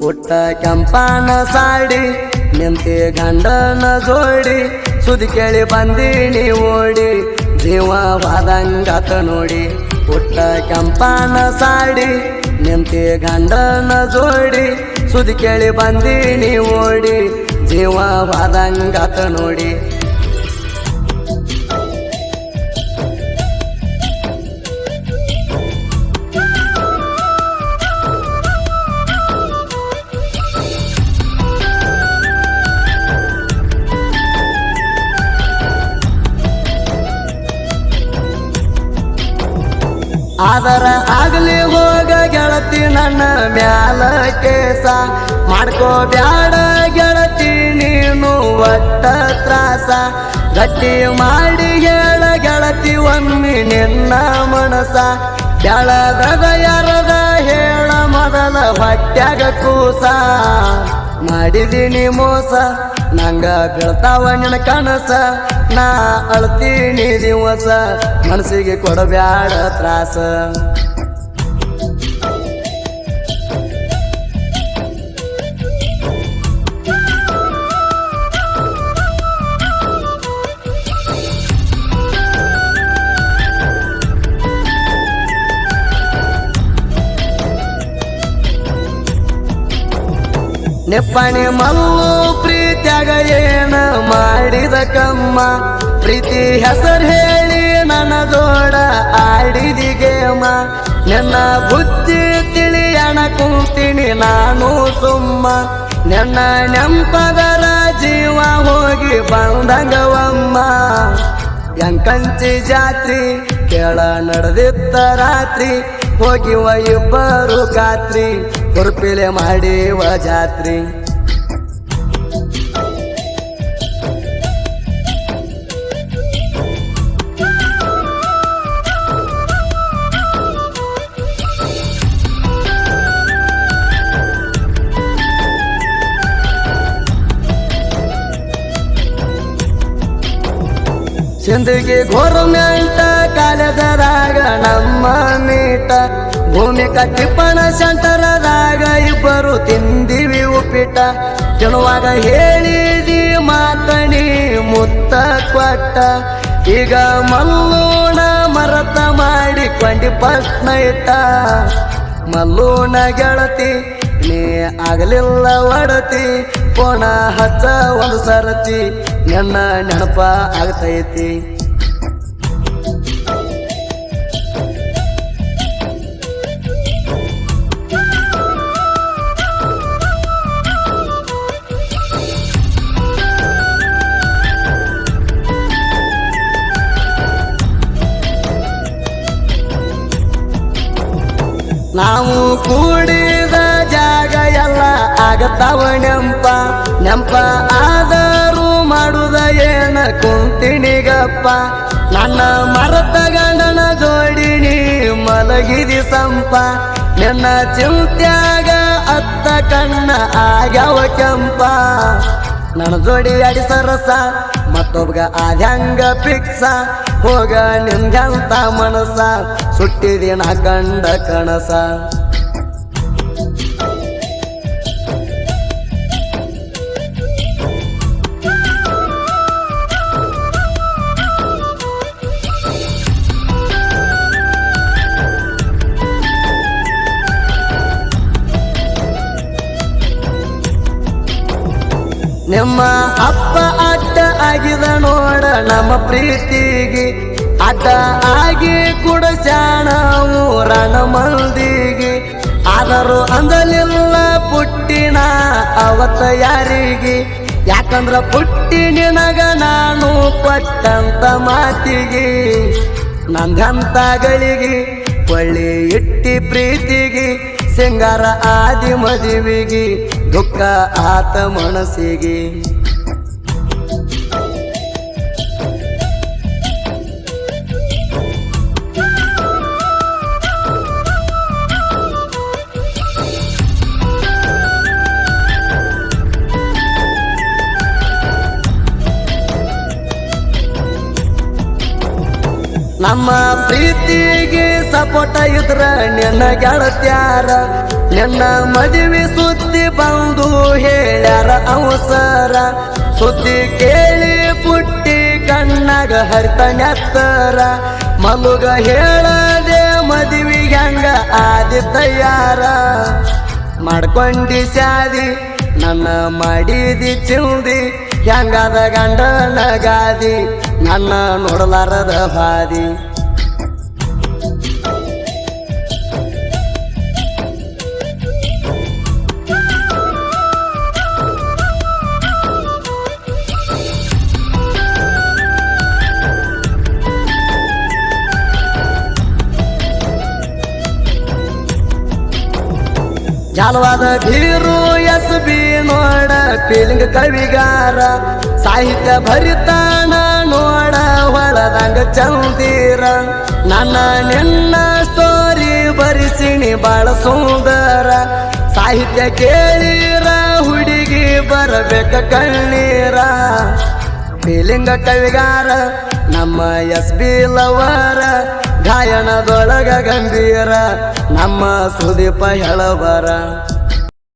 ಪುಟ್ಟ ಕೆಂಪನ ಸಾಡಿ ನಿಂತಿ ಗಂಡನ ಜೋಡಿ ಸುದ್ದಿ ಕೇಳಿ ಬಂದೀನಿ ಓಡಿ ಜೀವವಾದಂಗಾತ ನೋಡಿ ಪುಟ್ಟ ಕೆಂಪನ ಸಾಡಿ ನಿಂತಿ ಗಂಡನ ಜೋಡಿ ಸುದ್ದಿ ಕೇಳಿ ಬಂದೀನಿ ಓಡಿ ಜೀವವಾದಂಗಾತ ನೋಡಿ ಆದರ ಆಗಲಿ ಹೋಗ ಗೆಳತಿ ನನ್ನ ಮ್ಯಾಲ ಕೇಸ ಮಾಡ್ಕೋ ಬ್ಯಾಡ ಗೆಳತಿ ನೀನು ಒಟ್ಟ ತ್ರಾಸ ಗಟ್ಟಿ ಮಾಡಿ ಹೇಳ ಗೆಳತಿ ಒಮ್ಮೆ ನಿನ್ನ ಮನಸ ಬೆಳಗದ ಯಾರದ ಹೇಳ ಮೊದಲ ಹೊಟ್ಯಾಗ ಕೂಸ ಮಾಡಿದೀನಿ ಮೋಸ ನಂಗ ಬೀಳ್ತಾವ ನಿನ್ನ ಕನಸ ನಾ ಅಳ್ತೀನಿ ದಿವಸ ಮನಸ್ಸಿಗೆ ಕೊಡಬ್ಯಾಡ ತ್ರಾಸ ನೆಪ್ಪಣಿ ಮಲ್ಲು ಪ್ರೀತ್ಯಾಗ ಏನ ಮಾಡಿದ ಕಮ್ಮ ಪ್ರೀತಿ ಹೆಸರು ಹೇಳಿ ನನ್ನ ಜೋಡ ಆಡಿದಿ ಗೇಮ ನನ್ನ ಬುದ್ಧಿ ತಿಳಿಯಣ ಕುಂತೀನಿ ನಾನು ಸುಮ್ಮ ನನ್ನ ನೆಂಪದರ ಜೀವ ಹೋಗಿ ಬಂದಂಗವಮ್ಮ ಎಂಕಂಚಿ ಜಾತ್ರಿ ಕೇಳ ನಡೆದಿತ್ತ ರಾತ್ರಿ ಹೋಗಿವ ಇಬ್ಬರು ಖಾತ್ರಿ ಹುರುಪಿಲೆ ಮಾಡಿವ ಜಾತ್ರಿ ಸಿಂದಗಿ ಗೋರ್ಮೆಂಟ್ ಕಾಲೇಜದಾಗ ನಮ್ಮ ಮೀಟ ಭೂಮಿ ಕಟ್ಟಿಪ್ಪಣ ಸೆಂಟರದಾಗ ಇಬ್ಬರು ತಿಂದಿವಿ ಉಪ್ಪಿಟ ತಿನ್ನುವಾಗ ಹೇಳಿದಿ ಮಾತಣಿ ಮುತ್ತ ಕೊಟ್ಟ ಈಗ ಮಲ್ಲೂಣ ಮರತ ಮಾಡಿಕೊಂಡಿ ಫಸ್ಟ್ ನೈಟ ಮಲ್ಲೂಣ ಗೆಳತಿ ನೀ ಆಗಲಿಲ್ಲ ಒಡತಿ ಪೋಣ ಹಚ್ಚ ಒಂದು ಸರತಿ ನನ್ನ ನೆನಪ ಆಗ್ತೈತಿ ನಾವು ಕೂಡಿದ ಜಾಗ ಎಲ್ಲ ಆಗತಾವ ನೆಂಪ ಆದರೂ ಮಾಡುದ ಏನ ಕುಂತಿಣಿಗಪ್ಪ ನನ್ನ ಮರತ ಗಂಡನ ಜೋಡಿನಿ ಮಲಗಿದಿ ಸಂಪ ನಿನ್ನ ಚಿಂತ್ಯಾಗ ಅತ್ತ ಕಣ್ಣ ಆಗ್ಯಾವ ಕೆಂಪ ನನ್ನ ಜೋಡಿ ಅಡಿ ಸರಸ ಮತ್ತೊಬ್ಬಗ ಆದ್ಯಾಂಗ ಪಿಕ್ಸ ಹೋಗ ನಿಂಗಂತ ಮನಸ ಸುಟ್ಟಿದಿನ ಗಂಡ ಕಣಸ ನಿಮ್ಮ ಅಪ್ಪ ಅಡ್ಡ ಆಗಿದ ನೋಡ ನಮ್ಮ ಪ್ರೀತಿಗೆ ಅಡ್ಡ ಆಗಿ ಕುಡಸ್ಯಾಣ ಊರಣ ಮಂದಿಗೆ ಆದರೂ ಅಂದಲಿಲ್ಲ ಪುಟ್ಟಿನ ಅವತ್ತ ಯಾರಿಗೆ ಯಾಕಂದ್ರ ಪುಟ್ಟಿ ನಿನಗ ನಾನು ಕೊಟ್ಟಂತ ಮಾತಿಗೆ ನಂಗಂತಗಳಿಗೆ ಕೊಳ್ಳಿ ಇಟ್ಟಿ ಪ್ರೀತಿಗೆ ಸಿಂಗಾರ ಆದಿ ಮದುವಿಗೆ ದುಃಖ ಆತ ಮನಸ್ಸಿಗೆ ನಮ್ಮ ಪ್ರೀತಿಗೆ ಸಪೋಟ ಇದ್ರ ನಿನ್ನ ಗೆಳತ್ಯಾರ ನಿನ್ನ ಮದುವೆ ಸುದ್ದಿ ಬಂದು ಹೇಳ್ಯಾರ ಅವಸರ ಸುದ್ದಿ ಕೇಳಿ ಪುಟ್ಟಿ ಕಣ್ಣಾಗ ಹರಿತನೆತ್ತರ ಮಲುಗ ಹೇಳದೆ ಮದುವೆ ಹೆಂಗ ಆದಿ ತಯಾರ ಮಾಡ್ಕೊಂಡಿ ಶಾದಿ ನನ್ನ ಮಾಡಿದಿ ಚಿಲ್ದಿ ಹೆಂಗಾದ ಗಂಡನ ಗಾದಿ ನನ್ನ ನೋಡಲಾರದ ಹಾದಿ ಜಾಲವಾದ ಧೀರು ಎಸ್ ಬಿ ನೋಡ ಫೀಲಿಂಗ್ ಕವಿಗಾರ ಸಾಹಿತ್ಯ ಭರಿತಾನ ನೋಡ ಹೊಳದಂಗ ಚಂದೀರ ನನ್ನ ನಿನ್ನ ಸ್ಟೋರಿ ಬರಿಸಿಣಿ ಬಾಳ ಸುಂದರ ಸಾಹಿತ್ಯ ಕೇಳಿರ ಹುಡುಗಿ ಬರಬೇಕ ಕಣ್ಣೀರ ಫೀಲಿಂಗ ಕವಿಗಾರ ನಮ್ಮ ಎಸ್ ಬಿ ಲವರ ಗಾಯನದೊಳಗ ಗಂಭೀರ ನಮ್ಮ ಸುದೀಪ ಹೇಳಬರ